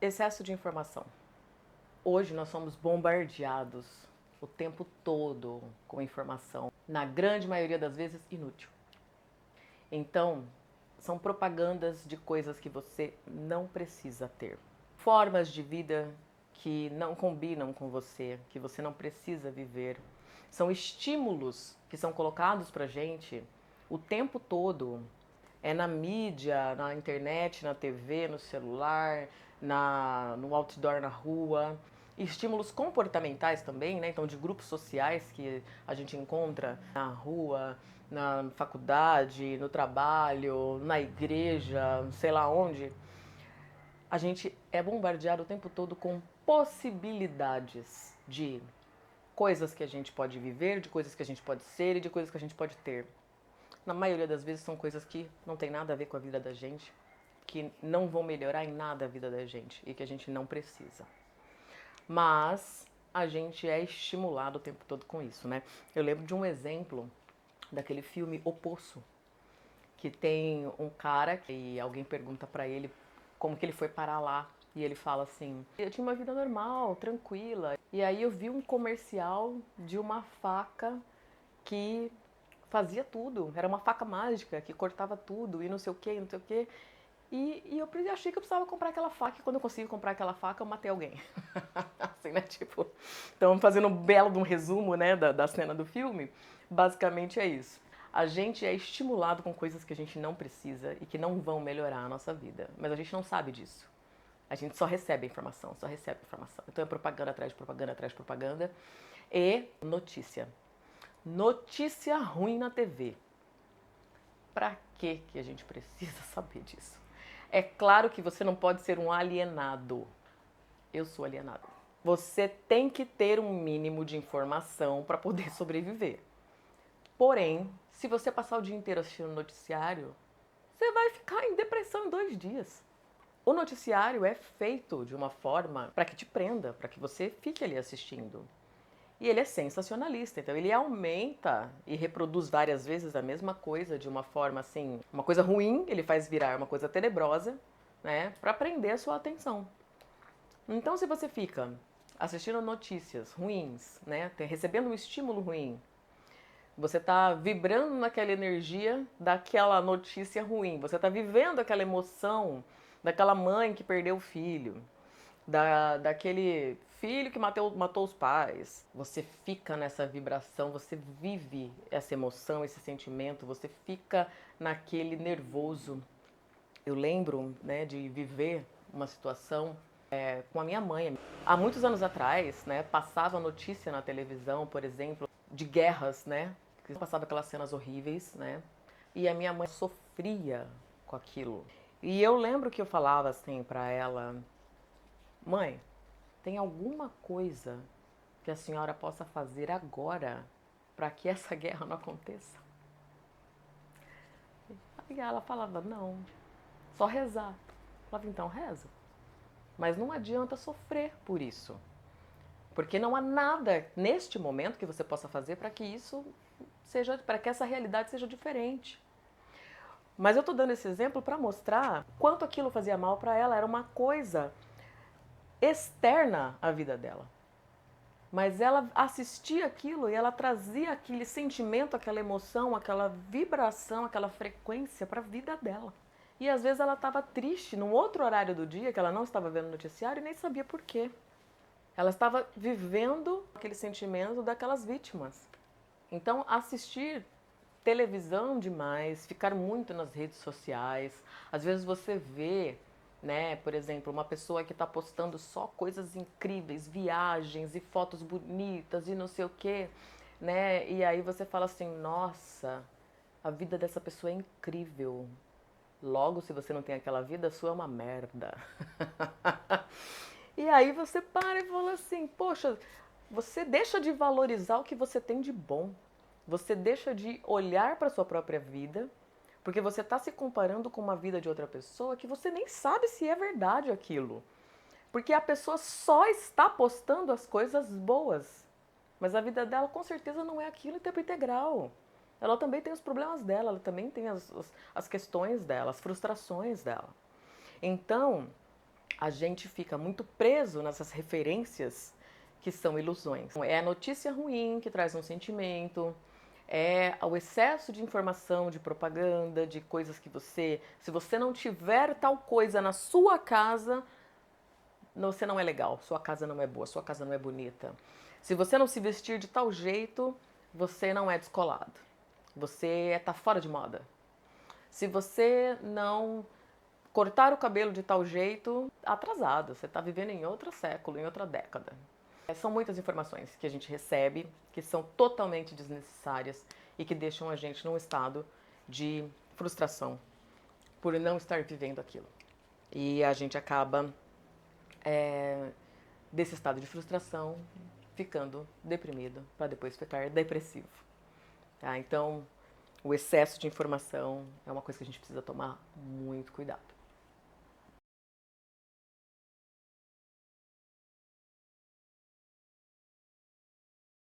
Excesso de informação. Hoje nós somos bombardeados o tempo todo com informação, na grande maioria das vezes inútil. Então, são propagandas de coisas que você não precisa ter. Formas de vida que não combinam com você, que você não precisa viver. São estímulos que são colocados pra gente o tempo todo. É na mídia, na internet, na TV, no celular, no outdoor na rua. Estímulos comportamentais também, né? Então, de grupos sociais que a gente encontra na rua, na faculdade, no trabalho, na igreja, sei lá onde. A gente é bombardeado o tempo todo com possibilidades de coisas que a gente pode viver, de coisas que a gente pode ser e de coisas que a gente pode ter. Na maioria das vezes são coisas que não tem nada a ver com a vida da gente, que não vão melhorar em nada a vida da gente e que a gente não precisa. Mas a gente é estimulado o tempo todo com isso, né? Eu lembro de um exemplo daquele filme O Poço, que tem um cara e alguém pergunta pra ele como que ele foi parar lá. E ele fala assim: eu tinha uma vida normal, tranquila. E aí eu vi um comercial de uma faca que fazia tudo. Era uma faca mágica que cortava tudo e não sei o que, não sei o que. E eu achei que eu precisava comprar aquela faca. E quando eu consegui comprar aquela faca, eu matei alguém. Assim, né? Tipo, então, fazendo um belo de um resumo, né, da cena do filme, basicamente é isso. A gente é estimulado com coisas que a gente não precisa e que não vão melhorar a nossa vida. Mas a gente não sabe disso. A gente só recebe informação, só recebe informação. Então é propaganda atrás de propaganda atrás de propaganda. E notícia. Notícia ruim na TV. Pra que a gente precisa saber disso? É claro que você não pode ser um alienado. Eu sou alienado. Você tem que ter um mínimo de informação para poder sobreviver. Porém, se você passar o dia inteiro assistindo noticiário, você vai ficar em depressão em 2 dias. O noticiário é feito de uma forma para que te prenda, para que você fique ali assistindo. E ele é sensacionalista, então ele aumenta e reproduz várias vezes a mesma coisa de uma forma assim, uma coisa ruim, ele faz virar uma coisa tenebrosa, né, para prender a sua atenção. Então se você fica assistindo notícias ruins, né, recebendo um estímulo ruim, você está vibrando naquela energia daquela notícia ruim, você está vivendo aquela emoção daquela mãe que perdeu o filho, daquele filho que matou os pais. Você fica nessa vibração, você vive essa emoção, esse sentimento, você fica naquele nervoso. Eu lembro, né, de viver uma situação com a minha mãe. Há muitos anos atrás, né, passava notícia na televisão, por exemplo, de guerras, né? Passava aquelas cenas horríveis, né? E a minha mãe sofria com aquilo. E eu lembro que eu falava assim pra ela: mãe, tem alguma coisa que a senhora possa fazer agora para que essa guerra não aconteça? E ela falava: não, só rezar. Eu falava: então reza. Mas não adianta sofrer por isso. Porque não há nada neste momento que você possa fazer para que isso seja, para que essa realidade seja diferente. Mas eu estou dando esse exemplo para mostrar quanto aquilo fazia mal para ela, era uma coisa externa à vida dela. Mas ela assistia aquilo e ela trazia aquele sentimento, aquela emoção, aquela vibração, aquela frequência para a vida dela. E às vezes ela estava triste num outro horário do dia que ela não estava vendo o noticiário e nem sabia por quê. Ela estava vivendo aquele sentimento daquelas vítimas. Então, assistir televisão demais, ficar muito nas redes sociais, às vezes você vê, né, por exemplo, uma pessoa que está postando só coisas incríveis, viagens e fotos bonitas e não sei o quê, né? E aí você fala assim: nossa, a vida dessa pessoa é incrível. Logo, se você não tem aquela vida, a sua é uma merda. E aí você para e fala assim: poxa, você deixa de valorizar o que você tem de bom. Você deixa de olhar para a sua própria vida, porque você está se comparando com uma vida de outra pessoa que você nem sabe se é verdade aquilo. Porque a pessoa só está postando as coisas boas. Mas a vida dela com certeza não é aquilo em tempo integral. Ela também tem os problemas dela, ela também tem as questões dela, as frustrações dela. Então, a gente fica muito preso nessas referências que são ilusões. É a notícia ruim que traz um sentimento, é o excesso de informação, de propaganda, de coisas que se você não tiver tal coisa na sua casa, você não é legal, sua casa não é boa, sua casa não é bonita. Se você não se vestir de tal jeito, você não é descolado. Você está fora de moda. Se você não cortar o cabelo de tal jeito, atrasado, você está vivendo em outro século, em outra década. São muitas informações que a gente recebe que são totalmente desnecessárias e que deixam a gente num estado de frustração por não estar vivendo aquilo. E a gente acaba, desse estado de frustração, ficando deprimido para depois ficar depressivo. Tá? Então, o excesso de informação é uma coisa que a gente precisa tomar muito cuidado.